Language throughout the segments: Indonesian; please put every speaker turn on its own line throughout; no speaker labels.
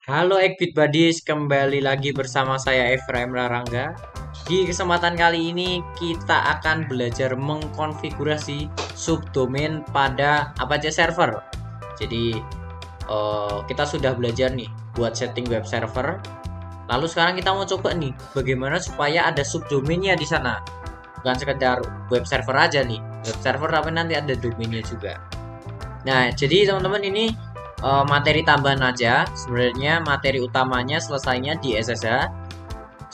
Halo Equid Buddies, kembali lagi bersama saya Efraim Rarangga. Di kesempatan kali ini kita akan belajar mengkonfigurasi subdomain pada Apache server. Jadi kita sudah belajar nih buat setting web server. Lalu sekarang kita mau coba nih bagaimana supaya ada subdomainnya di sana. Bukan sekedar web server aja nih, web server tapi nanti ada domainnya juga. Nah, jadi teman-teman ini materi tambahan aja. Sebenarnya materi utamanya selesainya di SSH.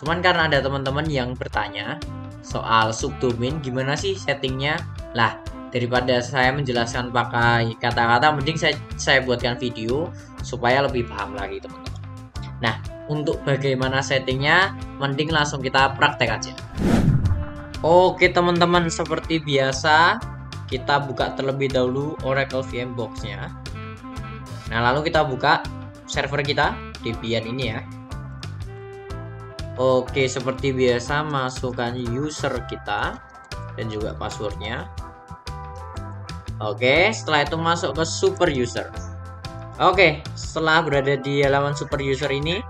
Cuman karena ada teman-teman yang bertanya soal subdomain gimana sih settingnya. Lah, daripada saya menjelaskan pakai kata-kata, mending saya buatkan video supaya lebih paham lagi teman-teman. Nah, untuk bagaimana settingnya, mending langsung kita praktek aja. Oke teman-teman, seperti biasa kita buka terlebih dahulu Oracle VMbox-nya. Nah, lalu kita buka server kita, Debian ini ya. Oke, seperti biasa masukkan user kita dan juga passwordnya. Oke, setelah itu masuk ke super user. Oke, setelah berada di halaman super user ini,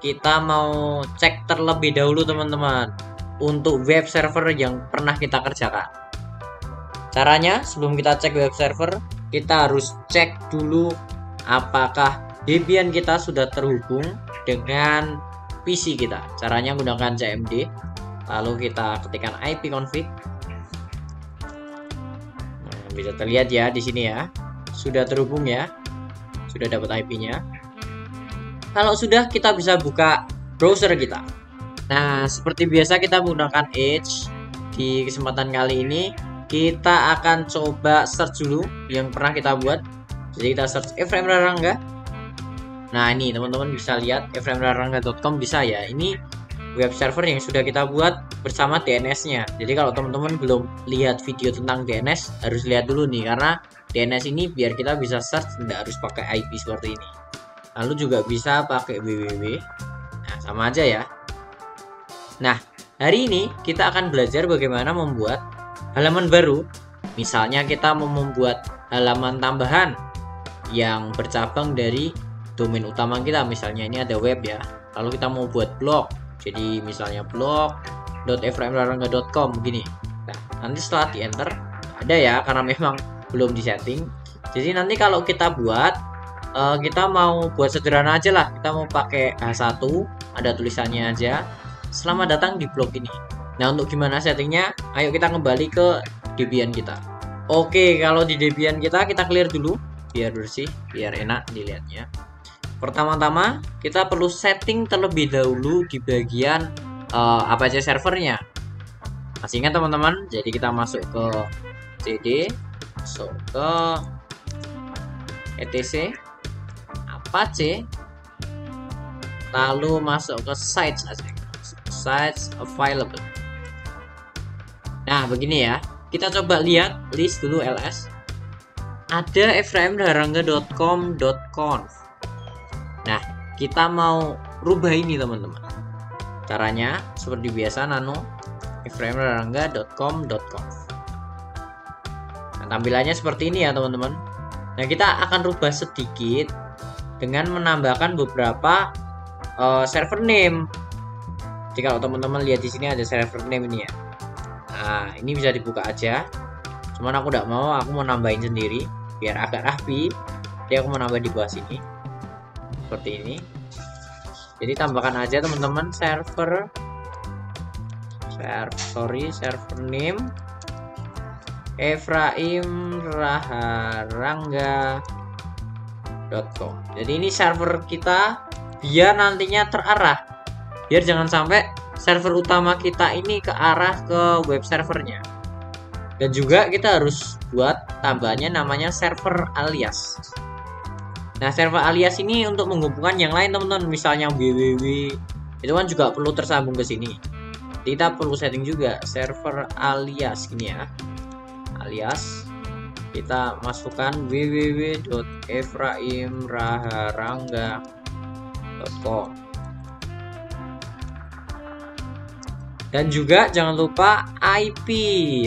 kita mau cek terlebih dahulu teman-teman untuk web server yang pernah kita kerjakan. Caranya, sebelum kita cek web server, kita harus cek dulu apakah Debian kita sudah terhubung dengan PC kita. Caranya gunakan cmd, lalu kita ketikkan ipconfig. Nah, bisa terlihat ya di sini ya, sudah terhubung ya, sudah dapat IP-nya. Kalau sudah, kita bisa buka browser kita. Nah, seperti biasa kita menggunakan Edge. Di kesempatan kali ini kita akan coba search dulu yang pernah kita buat. Jadi kita search Efraim Rarangga. Nah, ini teman-teman bisa lihat efraimrarangga.com bisa ya. Ini web server yang sudah kita buat bersama DNS-nya. Jadi kalau teman-teman belum lihat video tentang DNS, harus lihat dulu nih, karena DNS ini biar kita bisa search tidak harus pakai IP seperti ini. Lalu juga bisa pakai www. Nah, sama aja ya. Nah, hari ini kita akan belajar bagaimana membuat halaman baru. Misalnya kita mau membuat halaman tambahan yang bercabang dari domain utama kita. Misalnya ini ada web ya, lalu kita mau buat blog, jadi misalnya blog.efraimrarangga.com begini. Nah, nanti setelah di enter ada ya, karena memang belum disetting. Jadi nanti kalau kita buat kita mau buat sederhana aja lah, kita mau pakai H1, ada tulisannya aja, selamat datang di blog ini. Nah, untuk gimana settingnya, ayo kita kembali ke Debian kita. Oke, kalau di Debian kita clear dulu biar bersih, biar enak dilihatnya. Pertama-tama kita perlu setting terlebih dahulu di bagian Apache servernya. Masih ingat teman-teman? Jadi kita masuk ke cd, masuk ke etc Apache, lalu masuk ke sites aja, sites available. Nah, begini ya. Kita coba lihat list dulu ls. Ada efraimrarangga.com.conf. Nah, kita mau rubah ini teman-teman. Caranya seperti biasa, nano efraimrarangga.com.conf. Nah, tampilannya seperti ini ya teman-teman. Nah, kita akan rubah sedikit dengan menambahkan beberapa server name. Jadi kalau teman-teman lihat di sini ada server name ini ya. Nah, ini bisa dibuka aja. Cuman aku tidak mau, aku mau nambahin sendiri biar agak rapi. Jadi aku mau nambah di bawah sini seperti ini. Jadi tambahkan aja teman-teman server name efraimrarangga.com. Jadi ini server kita biar nantinya terarah, biar jangan sampai server utama kita ini ke arah ke web servernya. Dan juga kita harus buat tambahannya namanya server alias. Nah, server alias ini untuk menghubungkan yang lain teman-teman, misalnya www itu kan juga perlu tersambung ke sini. Jadi kita perlu setting juga server alias gini ya. Alias kita masukkan www.efraimrarangga.com. Dan juga jangan lupa IP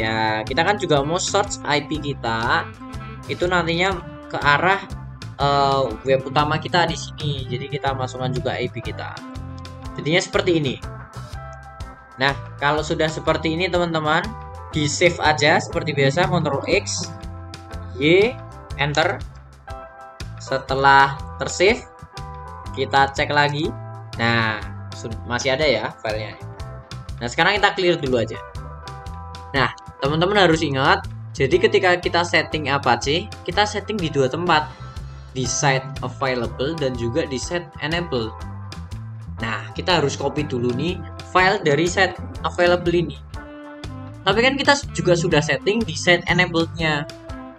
ya. Kita kan juga mau search IP kita itu nantinya ke arah web utama kita di sini. Jadi kita masukkan juga IP kita. Jadinya seperti ini. Nah, kalau sudah seperti ini teman-teman, di save aja seperti biasa, Ctrl X, Y, Enter. Setelah tersave, kita cek lagi. Nah, masih ada ya filenya. Nah, sekarang kita clear dulu aja. Nah, teman-teman harus ingat, jadi ketika kita setting Apache, kita setting di dua tempat, di site available dan juga di site enable. Nah, kita harus copy dulu nih file dari site available ini. Tapi kan kita juga sudah setting di site enablednya.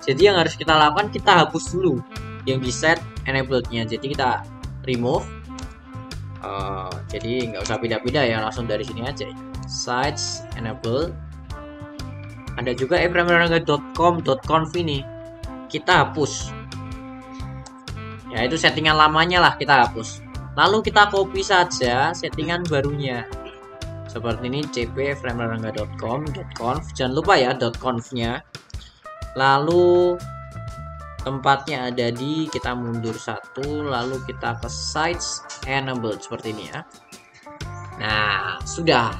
Jadi yang harus kita lakukan, kita hapus dulu yang di site enablednya. Jadi kita remove. Jadi nggak usah pindah-pindah ya, langsung dari sini aja. Sites enable. Ada juga efraimrarangga.com.conf ini. Kita hapus. Ya, itu settingan lamanya lah, kita hapus. Lalu kita copy saja settingan barunya. Seperti ini, cp.efraimrarangga.com.conf. Jangan lupa ya .conf-nya. Lalu tempatnya ada di, kita mundur satu, lalu kita ke sites enabled seperti ini ya. Nah, sudah.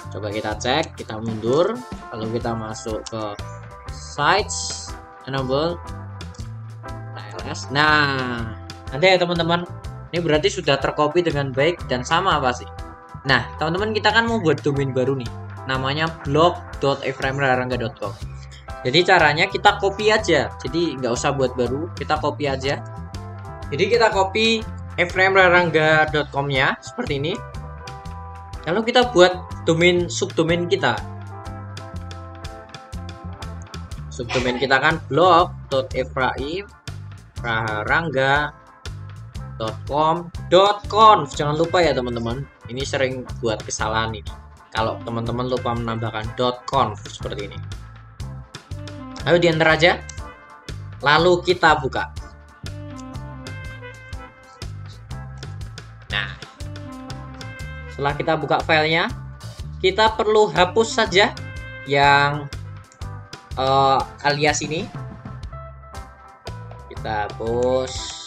Coba kita cek, kita mundur, lalu kita masuk ke sites enabled TLS. Nah, ada ya teman-teman. Ini berarti sudah tercopy dengan baik dan sama pasti. Nah, teman-teman, kita kan mau buat domain baru nih. Namanya blog.efraimrarangga.com. Jadi caranya kita copy aja. Jadi nggak usah buat baru, kita copy aja. Jadi kita copy efraimrarangga.com-nya seperti ini. Lalu kita buat domain subdomain kita. Subdomain kita kan blog.efraimrarangga.com.conf. Jangan lupa ya teman-teman. Ini sering buat kesalahan ini. Kalau teman-teman lupa menambahkan .conf seperti ini. Lalu di enter aja. Lalu kita buka. Nah, setelah kita buka filenya, kita perlu hapus saja yang alias ini. Kita hapus.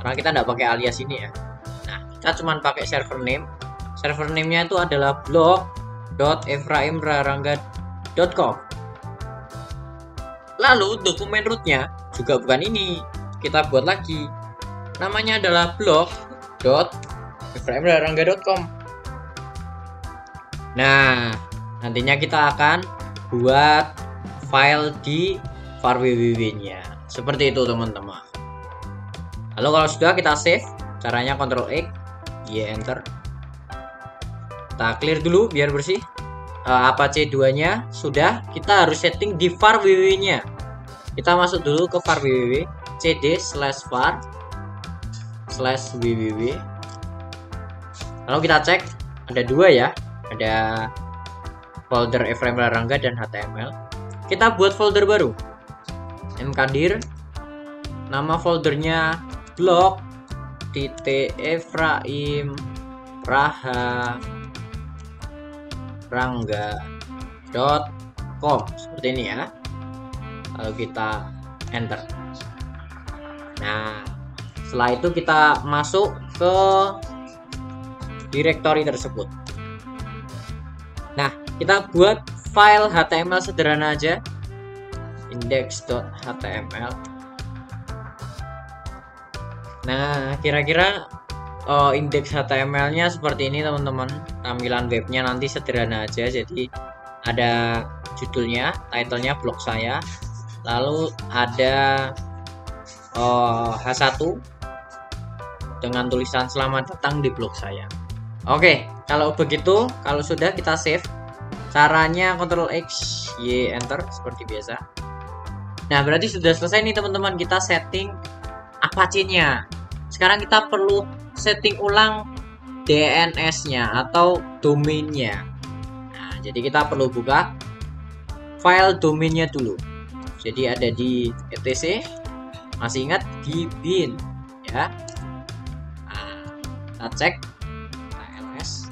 Karena kita tidak pakai alias ini ya. Nah, kita cuma pakai server name. Server name-nya itu adalah blog.efraimrarangga.com. Lalu dokumen root-nya juga bukan ini. Kita buat lagi. Namanya adalah blog.efraimrarangga.com. Nah, nantinya kita akan buat file di var www-nya. Seperti itu teman-teman. Lalu kalau sudah, kita save. Caranya Ctrl X, Y, Enter. Kita clear dulu biar bersih. Apache 2-nya sudah. Kita harus setting di var www-nya. Kita masuk dulu ke var www, cd/var/www. Lalu kita cek, ada dua ya. Ada folder efraimrarangga dan html. Kita buat folder baru. mkdir. Nama foldernya blog.efraimrarangga.com seperti ini ya. Lalu kita enter. Nah, setelah itu kita masuk ke directory tersebut. Nah, kita buat file HTML sederhana aja. index.html. Nah, kira-kira indeks HTML-nya seperti ini teman-teman. Tampilan webnya nanti sederhana aja. Jadi ada judulnya, title-nya blog saya. Lalu ada H1 dengan tulisan selamat datang di blog saya. Oke, kalau begitu, kalau sudah kita save. Caranya Ctrl X, Y, Enter seperti biasa. Nah, berarti sudah selesai nih teman-teman, kita setting Apache-nya. Sekarang kita perlu setting ulang DNS-nya atau domainnya. Nah, jadi kita perlu buka file domainnya dulu. Jadi ada di etc. Masih ingat di bin ya. Nah, kita cek TLS.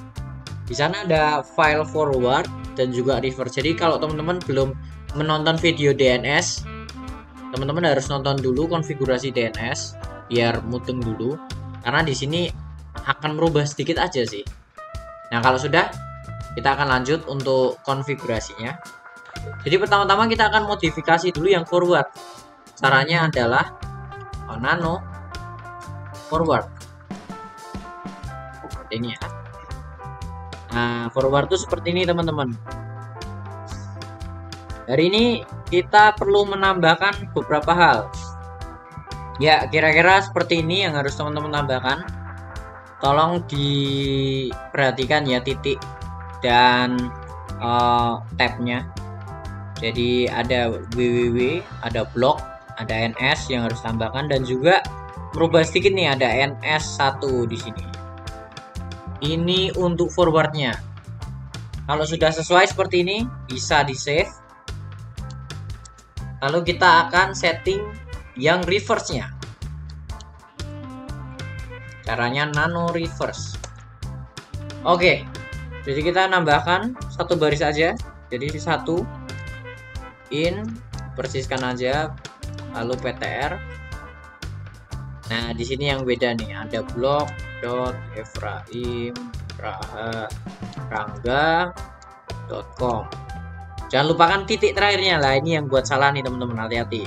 Di sana ada file forward dan juga reverse. Jadi kalau teman-teman belum menonton video DNS, teman-teman harus nonton dulu konfigurasi DNS biar mudeng dulu, karena di sini akan merubah sedikit aja sih. Nah, kalau sudah, kita akan lanjut untuk konfigurasinya. Jadi pertama-tama kita akan modifikasi dulu yang forward. Caranya adalah nano forward. Seperti ini ya. Nah, forward itu seperti ini teman-teman. Hari ini kita perlu menambahkan beberapa hal. Ya, kira-kira seperti ini yang harus teman-teman tambahkan. Tolong diperhatikan ya titik dan tabnya. Jadi ada www, ada blog, ada ns yang harus tambahkan, dan juga merubah sedikit nih, ada ns1 di sini. Ini untuk forwardnya. Kalau sudah sesuai seperti ini, bisa di save. Lalu kita akan setting yang reverse-nya. Caranya nano reverse. Oke, jadi kita nambahkan satu baris aja. Jadi satu in, persiskan aja, lalu ptr. Nah, di sini yang beda nih, ada blog.efraim.rangga.com. Jangan lupakan titik terakhirnya lah, ini yang buat salah nih teman-teman, hati-hati.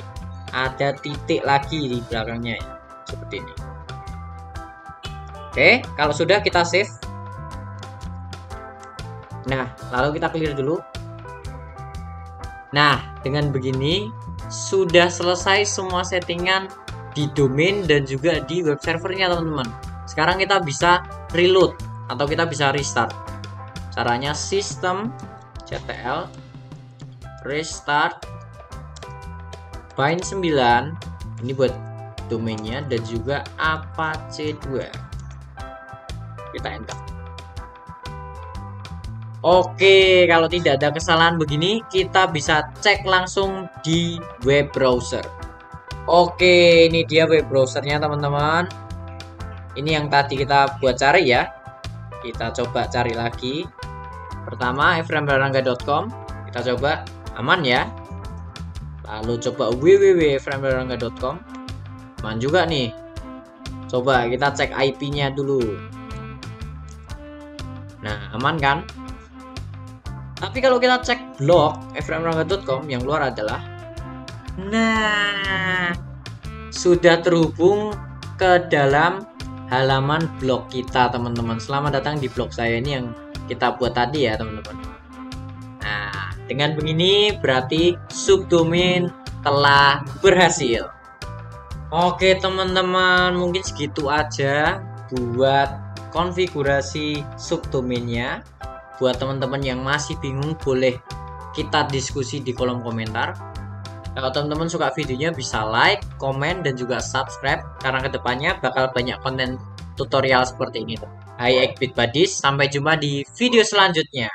Ada titik lagi di belakangnya ya, seperti ini. Oke, kalau sudah kita save. Nah, lalu kita clear dulu. Nah, dengan begini sudah selesai semua settingan di domain dan juga di web servernya teman-teman. Sekarang kita bisa reload atau kita bisa restart. Caranya system ctl restart bind 9, ini buat domainnya, dan juga apache 2. Kita enter. Oke, kalau tidak ada kesalahan begini, kita bisa cek langsung di web browser. Oke, ini dia web browsernya teman-teman. Ini yang tadi kita buat cari ya. Kita coba cari lagi. Pertama efraimrarangga.com. Kita coba, aman ya. Lalu coba www.efraimrarangga.com. Aman juga nih. Coba kita cek IP-nya dulu. Nah, aman kan? Tapi kalau kita cek blog efraimrarangga.com, yang keluar adalah, nah, sudah terhubung ke dalam halaman blog kita teman-teman. Selamat datang di blog saya ini yang kita buat tadi ya teman-teman. Nah, dengan begini berarti subdomain telah berhasil. Oke teman-teman, mungkin segitu aja buat konfigurasi subdomainnya. Buat teman-teman yang masih bingung, boleh kita diskusi di kolom komentar. Kalau teman-teman suka videonya, bisa like, komen, dan juga subscribe, karena kedepannya bakal banyak konten tutorial seperti ini. Hai Ekbit Buddies, sampai jumpa di video selanjutnya.